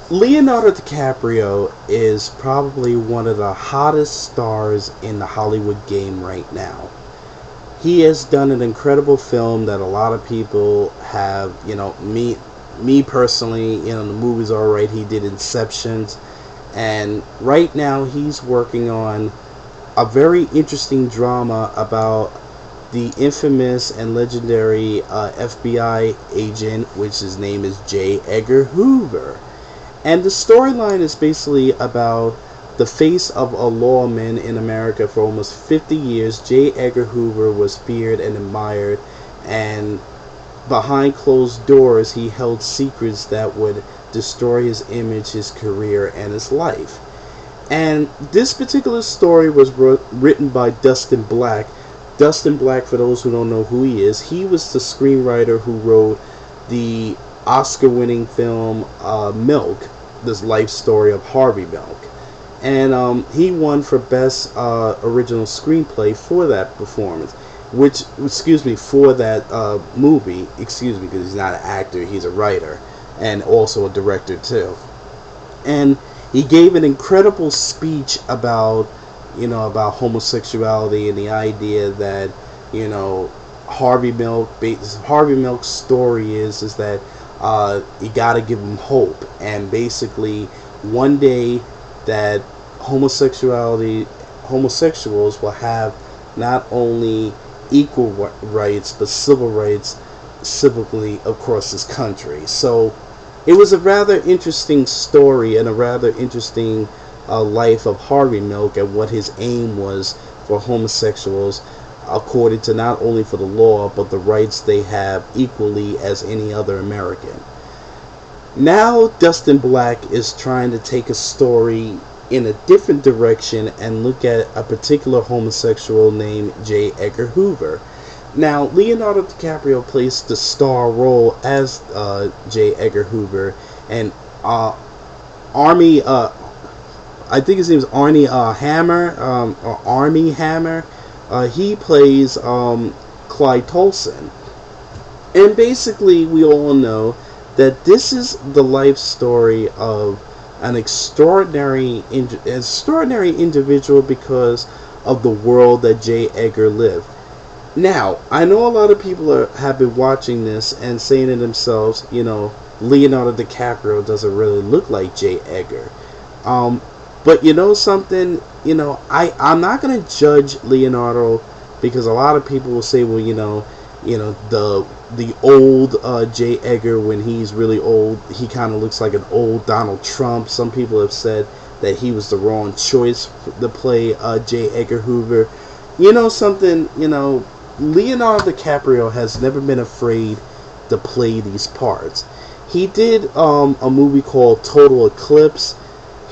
Leonardo DiCaprio is probably one of the hottest stars in the Hollywood game right now. He has done an incredible film that a lot of people have, me personally, the movie's alright. He did Inceptions, and right now he's working on a very interesting drama about the infamous and legendary FBI agent, which his name is J. Edgar Hoover. And the storyline is basically about the face of a lawman in America for almost 50 years. J. Edgar Hoover was feared and admired, and behind closed doors, he held secrets that would destroy his image, his career, and his life. And this particular story was written by Dustin Black. Dustin Black, for those who don't know who he was the screenwriter who wrote the Oscar-winning film Milk, this life story of Harvey Milk. And he won for Best Original Screenplay for that performance, for that movie, because he's not an actor, he's a writer, and also a director too. And he gave an incredible speech about, about homosexuality and the idea that, you know, Harvey Milk's story is that you got to give him hope, and basically one day that homosexuals will have not only equal rights but civil rights civically across this country. So it was a rather interesting story and a rather interesting life of Harvey Milk and what his aim was for homosexuals, according to not only for the law but the rights they have equally as any other American. Now Dustin Black is trying to take a story in a different direction and look at a particular homosexual named J. Edgar Hoover. Now, Leonardo DiCaprio plays the star role as J. Edgar Hoover, and Army, I think his name is Arnie Hammer, or Army Hammer. He plays Clyde Tolson. And basically, we all know that this is the life story of an extraordinary individual because of the world that J. Edgar lived. Now, I know a lot of people have been watching this and saying to themselves, Leonardo DiCaprio doesn't really look like J. Edgar. But you know something, I'm not going to judge Leonardo, because a lot of people will say, well, the old J. Edgar, when he's really old, he kind of looks like an old Donald Trump. Some people have said that he was the wrong choice to play J. Edgar Hoover. You know something, Leonardo DiCaprio has never been afraid to play these parts. He did a movie called Total Eclipse.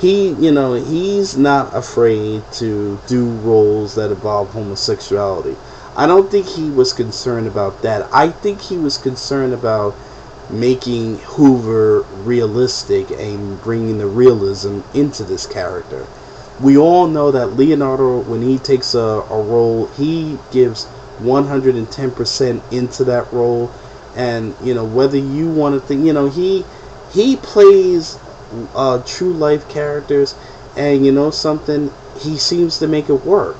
He's not afraid to do roles that involve homosexuality. I don't think he was concerned about that. I think he was concerned about making Hoover realistic and bringing the realism into this character. We all know that Leonardo, when he takes a role, he gives 110% into that role. And whether you want to think, he plays true life characters, and something, he seems to make it work.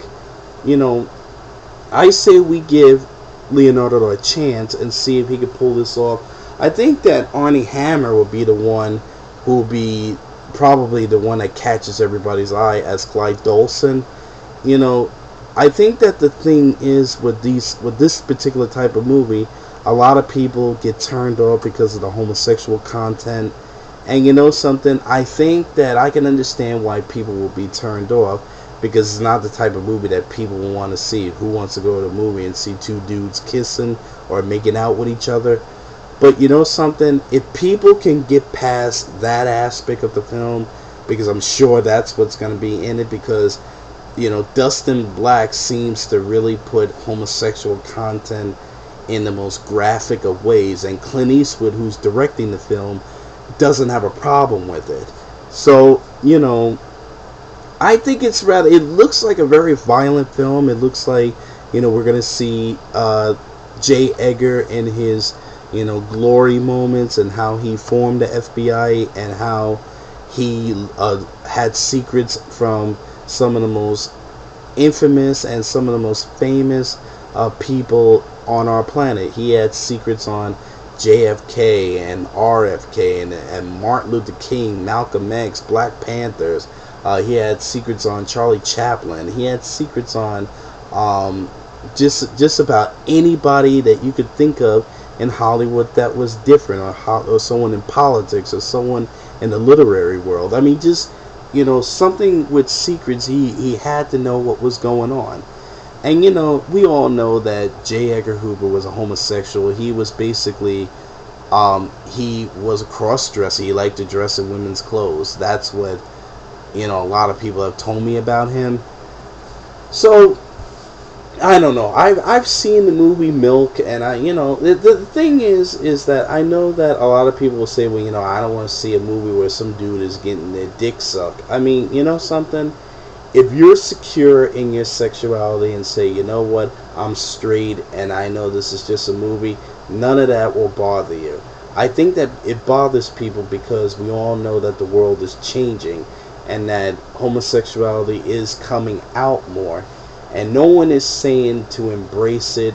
I say we give Leonardo a chance and see if he can pull this off. I think that Arnie Hammer will be the one who will be probably the one that catches everybody's eye as Clyde Dolson. I think that the thing is with this particular type of movie, a lot of people get turned off because of the homosexual content. And something, I think that I can understand why people will be turned off, because it's not the type of movie that people will want to see. Who wants to go to a movie and see two dudes kissing or making out with each other? But something, if people can get past that aspect of the film, because I'm sure that's what's going to be in it, because Dustin Black seems to really put homosexual content in the most graphic of ways, and Clint Eastwood, who's directing the film, doesn't have a problem with it. So, I think it looks like a very violent film. It looks like, we're going to see J. Edgar in his, glory moments, and how he formed the FBI, and how, He had secrets from some of the most infamous and some of the most famous people on our planet. He had secrets on JFK and RFK and Martin Luther King, Malcolm X, Black Panthers. He had secrets on Charlie Chaplin. He had secrets on just about anybody that you could think of in Hollywood that was different, or someone in politics, or someone in the literary world. I mean, just something with secrets. He had to know what was going on. And we all know that J. Edgar Hoover was a homosexual. He was basically he was a cross-dresser. He liked to dress in women's clothes. That's what a lot of people have told me about him. So I don't know. I've seen the movie Milk, and the thing is that I know that a lot of people will say, well, I don't want to see a movie where some dude is getting their dick sucked. I mean, something. If you're secure in your sexuality and say, you know what, I'm straight and I know this is just a movie, none of that will bother you. I think that it bothers people because we all know that the world is changing and that homosexuality is coming out more. And no one is saying to embrace it.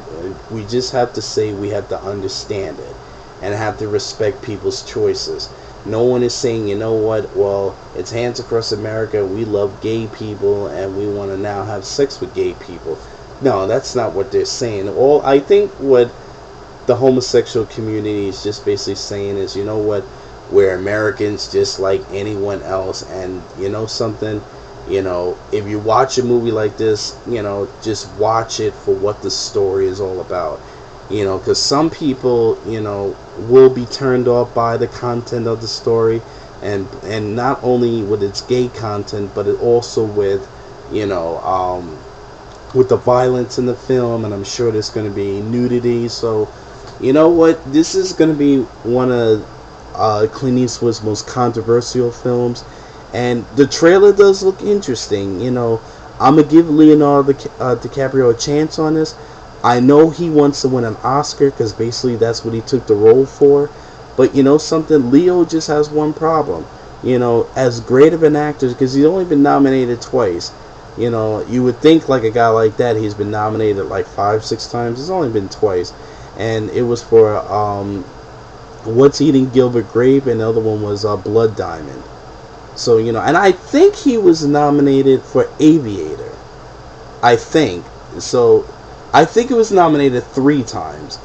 We just have to say we have to understand it and have to respect people's choices. No one is saying, you know what, well, it's Hands Across America, we love gay people and we want to now have sex with gay people. No, that's not what they're saying. I think what the homosexual community is just basically saying is, you know what, we're Americans just like anyone else, and something, if you watch a movie like this, just watch it for what the story is all about. Because some people, will be turned off by the content of the story, and not only with its gay content, but it also with, with the violence in the film, and I'm sure there's going to be nudity. So, you know what, this is going to be one of Clint Eastwood's most controversial films, and the trailer does look interesting. I'm gonna give Leonardo DiCaprio a chance on this. I know he wants to win an Oscar because basically that's what he took the role for. But something, Leo just has one problem. As great of an actor, because he's only been nominated twice. You would think like a guy like that, he's been nominated like 5-6 times. He's only been twice, and it was for What's Eating Gilbert Grape, and the other one was Blood Diamond. So and I think he was nominated for Aviator. I think so. I think it was nominated 3 times,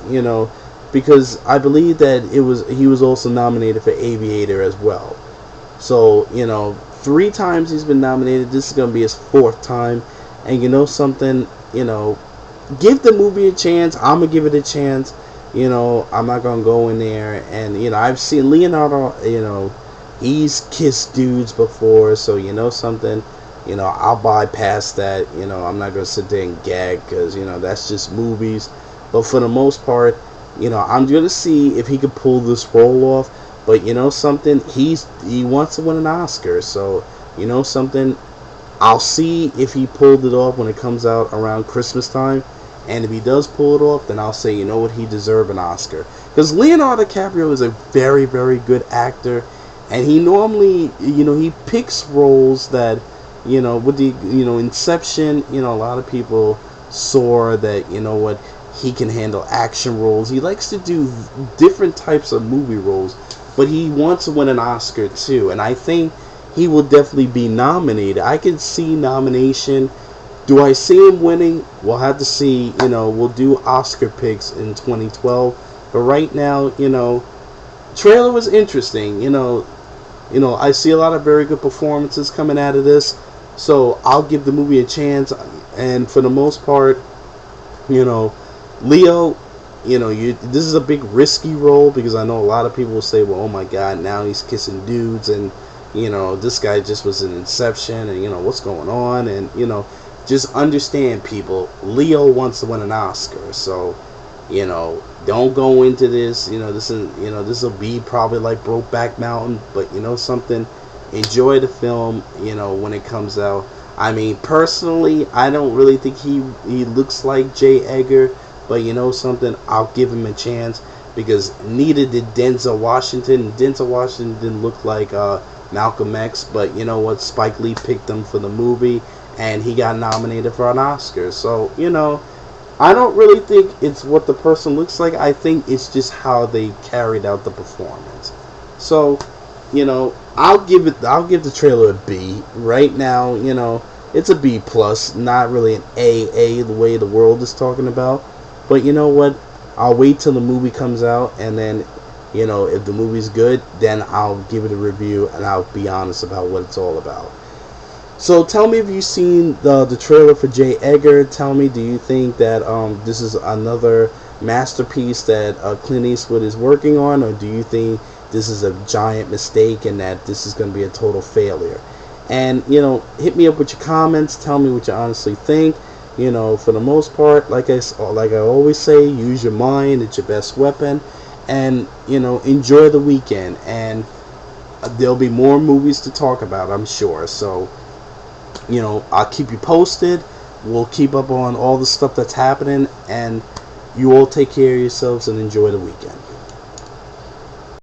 because I believe that he was also nominated for Aviator as well. So, 3 times he's been nominated. This is going to be his 4th time. And something, give the movie a chance. I'm going to give it a chance. I'm not going to go in there. And, I've seen Leonardo, he's kissed dudes before. So, something, I'll bypass that. I'm not going to sit there and gag because, that's just movies. But for the most part, I'm going to see if he can pull this role off. But, something, he wants to win an Oscar. So, something, I'll see if he pulled it off when it comes out around Christmas time. And if he does pull it off, then I'll say, you know what, he deserves an Oscar. Because Leonardo DiCaprio is a very, very good actor. And he normally, he picks roles that, with the, Inception, a lot of people saw that, he can handle action roles. He likes to do different types of movie roles. But he wants to win an Oscar, too. And I think he will definitely be nominated. I can see nomination. Do I see him winning? We'll have to see. We'll do Oscar picks in 2012. But right now, trailer was interesting. I see a lot of very good performances coming out of this. So I'll give the movie a chance. And for the most part, Leo, this is a big risky role because I know a lot of people will say, well, oh my God, now he's kissing dudes, and this guy just was in Inception, and what's going on, and just understand, people, Leo wants to win an Oscar, so don't go into this, this will be probably like Brokeback Mountain, but something, enjoy the film, when it comes out. I mean, personally, I don't really think he looks like J. Edgar, but something, I'll give him a chance because neither did Denzel Washington. Denzel Washington didn't look like Malcolm X, but you know what? Spike Lee picked him for the movie, and he got nominated for an Oscar. So, I don't really think it's what the person looks like. I think it's just how they carried out the performance. So, I'll give the trailer a B. Right now, it's a B plus, not really an A the way the world is talking about. But you know what? I'll wait till the movie comes out, and then, if the movie's good, then I'll give it a review, and I'll be honest about what it's all about. So tell me if you've seen the trailer for J. Edgar. Tell me, do you think that this is another masterpiece that Clint Eastwood is working on, or do you think this is a giant mistake and that this is going to be a total failure? And hit me up with your comments. Tell me what you honestly think. For the most part, like I always say, use your mind. It's your best weapon. And enjoy the weekend. And there'll be more movies to talk about, I'm sure. So I'll keep you posted. We'll keep up on all the stuff that's happening, and you all take care of yourselves and enjoy the weekend.